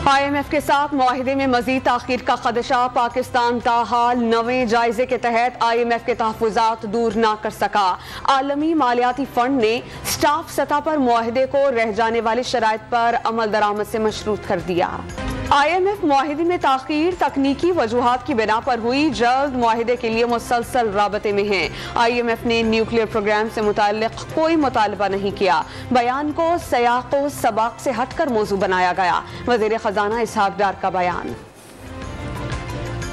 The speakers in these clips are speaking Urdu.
IMF کے ساتھ معاہدے میں مزید تاخیر کا خدشہ، پاکستان تاحال نویں جائزے کے تحت IMF کے تحفظات دور نہ کر سکا۔ عالمی مالیاتی فنڈ نے سٹاف سطح پر معاہدے کو رہ جانے والی شرائط پر عمل درآمد سے مشروط کر دیا۔ IMF معاہدے میں تاخیر تکنیکی وجوہات کی بنا پر ہوئی، جلد معاہدے کے لیے مسلسل رابطے میں ہیں۔ IMF نے نیوکلیئر پروگرام سے متعلق کوئی مطالبہ نہیں کیا۔ بیان کو سیاق و سباق سے ہٹ کر موضوع بنایا گیا۔ وزیر خزانہ اسحاق ڈار کا بیان۔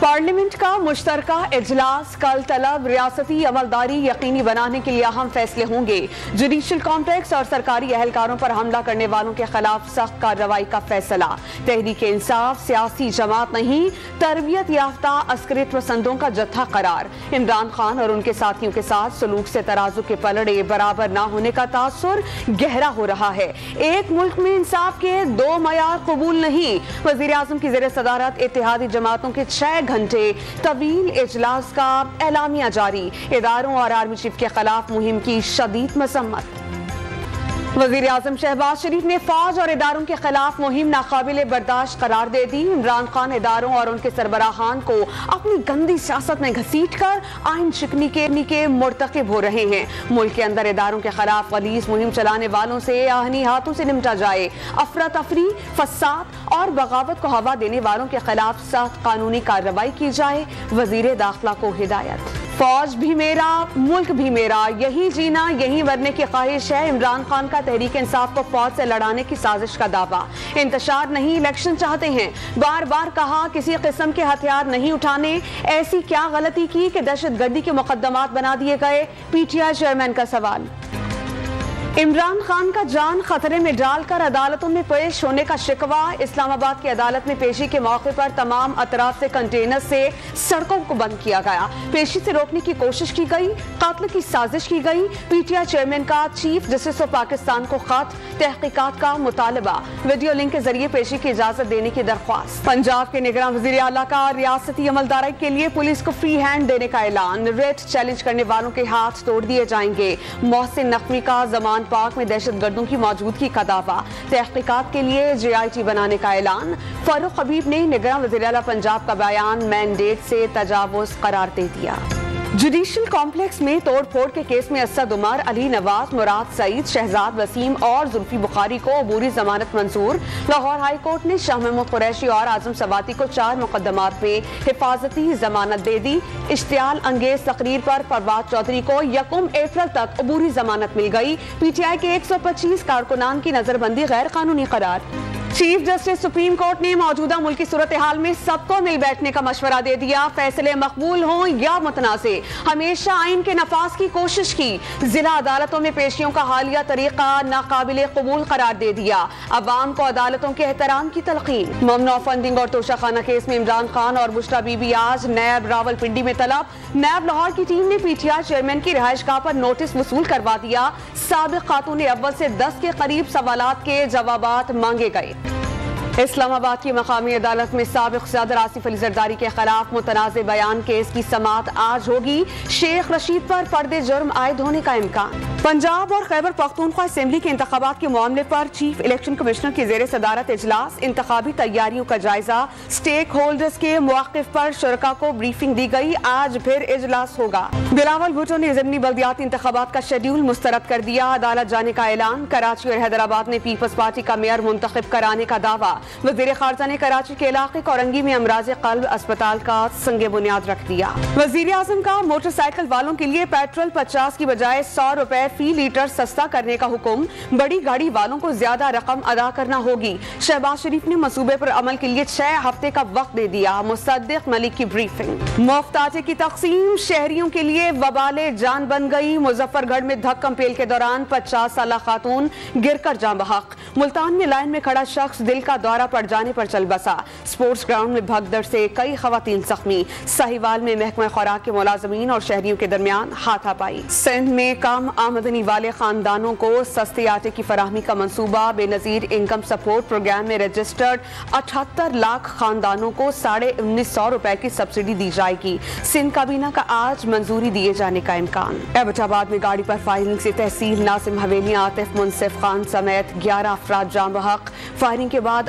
پارلیمنٹ کا مشترکہ اجلاس کل طلب، ریاستی عملداری یقینی بنانے کے لیے اہم فیصلے ہوں گے۔ جوڈیشل کمپلیکس اور سرکاری اہلکاروں پر حملہ کرنے والوں کے خلاف سخت کارروائی کا فیصلہ۔ تحریک انصاف سیاسی جماعت نہیں، تربیت یافتہ عسکریت پسندوں کا جتھا قرار۔ عمران خان اور ان کے ساتھیوں کے ساتھ سلوک سے ترازو کے پلڑے برابر نہ ہونے کا تاثر گہرا ہو رہا ہے۔ ایک ملک میں انصاف کے دو معیار قبول نہیں۔ وزیر اعظم کی زیر صدارت اتحادی جماعتوں کے 6 گھنٹے طویل اجلاس کا اعلامیہ جاری، اداروں اور آرمی چیف کے خلاف مہم کی شدید مذمت۔ وزیر اعظم شہباز شریف نے فوج اور اداروں کے خلاف مہم ناقابل برداشت قرار دے دی۔ عمران خان اداروں اور ان کے سربراہان کو اپنی گندی سیاست میں گھسیٹ کر آئین شکنی کے مرتکب ہو رہے ہیں۔ ملک کے اندر اداروں کے خلاف غلیظ مہم چلانے والوں سے آہنی ہاتھوں سے نمٹا جائے۔ افراتفری، فساد اور بغاوت کو ہوا دینے والوں کے خلاف سخت قانونی کارروائی کی جائے۔ وزیر داخلہ کو ہدایت۔ فوج بھی میرا، ملک بھی میرا، یہی جینا یہی مرنے کی خواہش ہے۔ عمران خان کا تحریک انصاف کو فوج سے لڑانے کی سازش کا دعویٰ۔ انتشار نہیں، الیکشن چاہتے ہیں۔ بار بار کہا کسی قسم کے ہتھیار نہیں اٹھانے۔ ایسی کیا غلطی کی کہ دہشت گردی کے مقدمات بنا دیے گئے؟ PTI چیئرمین کا سوال۔ عمران خان کا جان خطرے میں ڈال کر عدالتوں میں پیش ہونے کا شکوہ۔ اسلام آباد کی عدالت میں پیشی کے موقع پر تمام اطراف سے کنٹینر سے سڑکوں کو بند کیا گیا۔ پیشی سے روکنے کی کوشش کی گئی، قتل کی سازش کی گئی۔ PTI چیئرمین کا چیف جسٹس آف پاکستان کو خط، تحقیقات کا مطالبہ، ویڈیو لنک کے ذریعے پیشی کی اجازت دینے کی درخواست۔ پنجاب کے نگراں وزیر اعلیٰ کا ریاستی عملداری کے لیے پولیس کو فری ہینڈ دینے کا اعلان۔ ریٹ چیلنج کرنے والوں کے ہاتھ توڑ دیے جائیں گے۔ محسن نقوی کا زمان پاک میں دہشت گردوں کی موجودگی کا دعویٰ۔ تحقیقات کے لیے JIT بنانے کا اعلان۔ فاروق حبیب نے نگراں وزیر اعلیٰ پنجاب کا بیان مینڈیٹ سے تجاوز قرار دے دیا۔ جوڈیشل کمپلیکس میں توڑ پھوڑ کے کیس میں اسد عمر، علی نواز، مراد سعید، شہزاد وسیم اور زلفی بخاری کو عبوری ضمانت منظور۔ لاہور ہائی کورٹ نے شاہ محمود قریشی اور اعظم سواتی کو 4 مقدمات میں حفاظتی ضمانت دے دی۔ اشتعال انگیز تقریر پر فواد چودھری کو 1 اپریل تک عبوری ضمانت مل گئی۔ PTI کے 125 کارکنان کی نظر بندی غیر قانونی قرار۔ چیف جسٹس سپریم کورٹ نے موجودہ ملکی صورتحال میں سب کو مل بیٹھنے کا مشورہ دے دیا۔ فیصلے مقبول ہوں یا متنازع، ہمیشہ آئین کے نفاذ کی کوشش کی۔ ضلع عدالتوں میں پیشیوں کا حالیہ طریقہ ناقابل قبول قرار دے دیا۔ عوام کو عدالتوں کے احترام کی تلقین۔ ممنوع فنڈنگ اور توشہ خانہ کیس میں عمران خان اور بشرا بی بی آج نیب راولپنڈی میں طلب۔ نیب لاہور کی ٹیم نے PTI چیئرمین کی رہائش گاہ پر نوٹس وصول کروا دیا۔ سابق خاتون اول سے 10 کے قریب سوالات کے جوابات مانگے گئے۔ اسلام آباد کی مقامی عدالت میں سابق صدر آصف علی زرداری کے خلاف متنازع بیان کیس کی سماعت آج ہوگی۔ شیخ رشید پر فرد جرم عائد ہونے کا امکان۔ پنجاب اور خیبر پختونخوا اسمبلی کے انتخابات کے معاملے پر چیف الیکشن کمشنر کی زیر صدارت اجلاس۔ انتخابی تیاریوں کا جائزہ، سٹیک ہولڈرز کے مواقف پر شرکاء کو بریفنگ دی گئی۔ آج پھر اجلاس ہوگا۔ بلاول بھٹو نے ضمنی بلدیاتی انتخابات کا شیڈیول مسترد کر دیا۔ عدالت جانے کا اعلان۔ کراچی اور حیدرآباد نے پیپلز پارٹی کا میئر منتخب کرانے کا دعویٰ۔ وزیر خارجہ نے کراچی کے علاقے کورنگی میں امراض قلب اسپتال کا سنگ بنیاد رکھ دیا۔ وزیر اعظم کا موٹر سائیکل والوں کے لیے پیٹرول 50 کی بجائے 100 روپے فی لیٹر سستا کرنے کا حکم۔ بڑی گاڑی والوں کو زیادہ رقم ادا کرنا ہوگی۔ شہباز شریف نے منصوبے پر عمل کے لیے 6 ہفتے کا وقت دے دیا۔ مصدق ملک کی بریفنگ۔ مفت آٹے کی تقسیم شہریوں کے لیے وبال جان بن گئی۔ مظفر گڑھ میں دھکم پیل کے دوران 50 سالہ خاتون گر کر جاں بحق۔ ملتان میں لائن میں کھڑا شخص دل کا دورہ پڑ جانے پر چل بسا۔ سپورٹس گراؤنڈ میں بھگدڑ سے کئی خواتین زخمی۔ ساہیوال میں محکمہ خوراک کے ملازمین اور شہریوں کے درمیان ہاتھا پائی۔ سندھ میں کم آمدنی والے خاندانوں کو سستے آٹے کی فراہمی کا منصوبہ۔ بے نظیر انکم سپورٹ پروگرام میں رجسٹرڈ 78 لاکھ خاندانوں کو 1950 روپے کی سبسڈی دی جائے گی۔ سندھ کابینہ کا آج منظوری دیے جانے کا امکان۔ ایبٹ آباد میں گاڑی پر فائرنگ سے تحصیل ناظم حویلیاں عاطف منصف خان سمیت 11 افراد جاں بحق۔ فائرنگ کے بعد